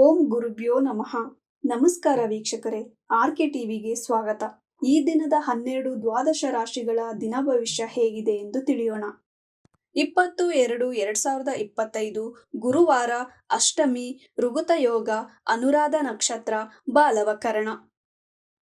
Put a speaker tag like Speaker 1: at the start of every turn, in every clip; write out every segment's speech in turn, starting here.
Speaker 1: ಓಂ ಗುರುಭ್ಯೋ ನಮಃ. ನಮಸ್ಕಾರ ವೀಕ್ಷಕರೇ, ಆರ್ಕೆ ಟಿವಿಗೆ ಸ್ವಾಗತ. ಈ ದಿನದ 12 ದ್ವಾದಶ ರಾಶಿಗಳ ದಿನ ಭವಿಷ್ಯ ಹೇಗಿದೆ ಎಂದು ತಿಳಿಯೋಣ. 20-2-2025 ಗುರುವಾರ, ಅಷ್ಟಮಿ, ಋಗುತ ಯೋಗ, ಅನುರಾಧ ನಕ್ಷತ್ರ, ಬಾಲವಕರಣ.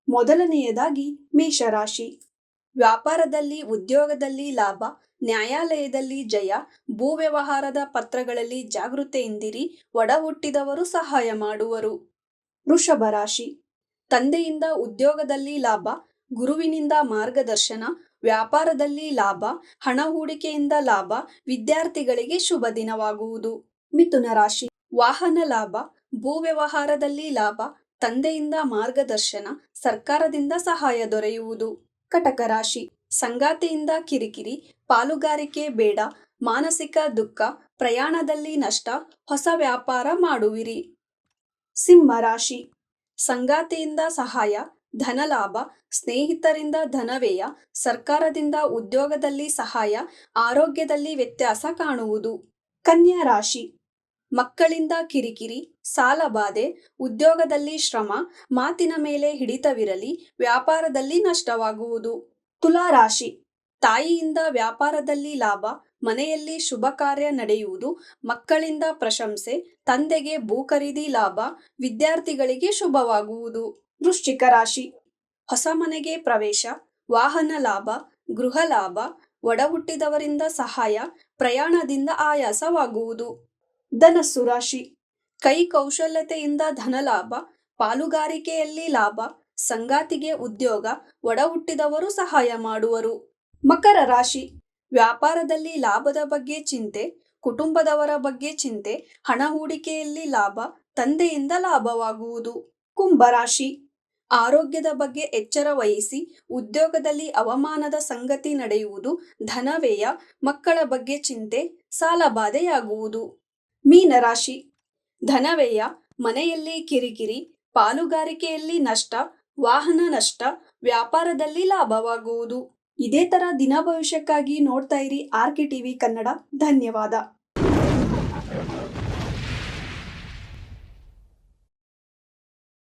Speaker 1: ಮೊದಲನೆಯದಾಗಿ ಮೇಷರಾಶಿ. ವ್ಯಾಪಾರದಲ್ಲಿ, ಉದ್ಯೋಗದಲ್ಲಿ ಲಾಭ, ನ್ಯಾಯಾಲಯದಲ್ಲಿ ಜಯ, ಭೂ ವ್ಯವಹಾರದ ಪತ್ರಗಳಲ್ಲಿ ಜಾಗೃತೆಯಿಂದಿರಿ, ಒಡ ಹುಟ್ಟಿದವರು ಸಹಾಯ ಮಾಡುವರು. ವೃಷಭ ರಾಶಿ. ತಂದೆಯಿಂದ ಉದ್ಯೋಗದಲ್ಲಿ ಲಾಭ, ಗುರುವಿನಿಂದ ಮಾರ್ಗದರ್ಶನ, ವ್ಯಾಪಾರದಲ್ಲಿ ಲಾಭ, ಹಣ ಹೂಡಿಕೆಯಿಂದ ಲಾಭ, ವಿದ್ಯಾರ್ಥಿಗಳಿಗೆ ಶುಭ ದಿನವಾಗುವುದು. ಮಿಥುನ ರಾಶಿ. ವಾಹನ ಲಾಭ, ಭೂ ವ್ಯವಹಾರದಲ್ಲಿ ಲಾಭ, ತಂದೆಯಿಂದ ಮಾರ್ಗದರ್ಶನ, ಸರ್ಕಾರದಿಂದ ಸಹಾಯ ದೊರೆಯುವುದು. ಕಟಕ ರಾಶಿ. ಸಂಗಾತಿಯಿಂದ ಕಿರಿಕಿರಿ, ಪಾಲುಗಾರಿಕೆ ಬೇಡ, ಮಾನಸಿಕ ದುಃಖ, ಪ್ರಯಾಣದಲ್ಲಿ ನಷ್ಟ, ಹೊಸ ವ್ಯಾಪಾರ ಮಾಡುವಿರಿ. ಸಿಂಹ ರಾಶಿ. ಸಂಗಾತಿಯಿಂದ ಸಹಾಯ, ಧನಲಾಭ, ಸ್ನೇಹಿತರಿಂದ ಧನವ್ಯಯ, ಸರ್ಕಾರದಿಂದ ಉದ್ಯೋಗದಲ್ಲಿ ಸಹಾಯ, ಆರೋಗ್ಯದಲ್ಲಿ ವ್ಯತ್ಯಾಸ ಕಾಣುವುದು. ಕನ್ಯಾ ರಾಶಿ. ಮಕ್ಕಳಿಂದ ಕಿರಿಕಿರಿ, ಸಾಲಬಾಧೆ, ಉದ್ಯೋಗದಲ್ಲಿ ಶ್ರಮ, ಮಾತಿನ ಮೇಲೆ ಹಿಡಿತವಿರಲಿ, ವ್ಯಾಪಾರದಲ್ಲಿ ನಷ್ಟವಾಗುವುದು. ತುಲಾ ರಾಶಿ. ತಾಯಿಯಿಂದ ವ್ಯಾಪಾರದಲ್ಲಿ ಲಾಭ, ಮನೆಯಲ್ಲಿ ಶುಭ ಕಾರ್ಯ ನಡೆಯುವುದು, ಮಕ್ಕಳಿಂದ ಪ್ರಶಂಸೆ, ತಂದೆಗೆ ಭೂ ಖರೀದಿ ಲಾಭ, ವಿದ್ಯಾರ್ಥಿಗಳಿಗೆ ಶುಭವಾಗುವುದು. ವೃಶ್ಚಿಕ ರಾಶಿ. ಹೊಸ ಮನೆಗೆ ಪ್ರವೇಶ, ವಾಹನ ಲಾಭ, ಗೃಹ ಲಾಭ, ಒಡ ಹುಟ್ಟಿದವರಿಂದ ಸಹಾಯ, ಪ್ರಯಾಣದಿಂದ ಆಯಾಸವಾಗುವುದು. ಧನಸ್ಸು ರಾಶಿ. ಕೈ ಕೌಶಲ್ಯತೆಯಿಂದ ಧನಲಾಭ, ಪಾಲುಗಾರಿಕೆಯಲ್ಲಿ ಲಾಭ, ಸಂಗಾತಿಗೆ ಉದ್ಯೋಗ, ಒಡ ಹುಟ್ಟಿದವರು ಸಹಾಯ ಮಾಡುವರು. ಮಕರ ರಾಶಿ. ವ್ಯಾಪಾರದಲ್ಲಿ ಲಾಭದ ಬಗ್ಗೆ ಚಿಂತೆ, ಕುಟುಂಬದವರ ಬಗ್ಗೆ ಚಿಂತೆ, ಹಣ ಹೂಡಿಕೆಯಲ್ಲಿ ಲಾಭ, ತಂದೆಯಿಂದ ಲಾಭವಾಗುವುದು. ಕುಂಭರಾಶಿ. ಆರೋಗ್ಯದ ಬಗ್ಗೆ ಎಚ್ಚರ ವಹಿಸಿ, ಉದ್ಯೋಗದಲ್ಲಿ ಅವಮಾನದ ಸಂಗತಿ ನಡೆಯುವುದು, ಧನವ್ಯಯ, ಮಕ್ಕಳ ಬಗ್ಗೆ ಚಿಂತೆ, ಸಾಲಬಾಧೆಯಾಗುವುದು. ಮೀನರಾಶಿ. ಧನವ್ಯಯ, ಮನೆಯಲ್ಲಿ ಕಿರಿಕಿರಿ, ಪಾಲುಗಾರಿಕೆಯಲ್ಲಿ ನಷ್ಟ, ವಾಹನ ನಷ್ಟ, ವ್ಯಾಪಾರದಲ್ಲಿ ಲಾಭವಾಗುವುದು. ಇದೇ ತರ ದಿನ ಭವಿಷ್ಯಕ್ಕಾಗಿ ನೋಡ್ತಾ ಇರಿ ಆರ್ಕೆ ಟಿವಿ ಕನ್ನಡ. ಧನ್ಯವಾದ.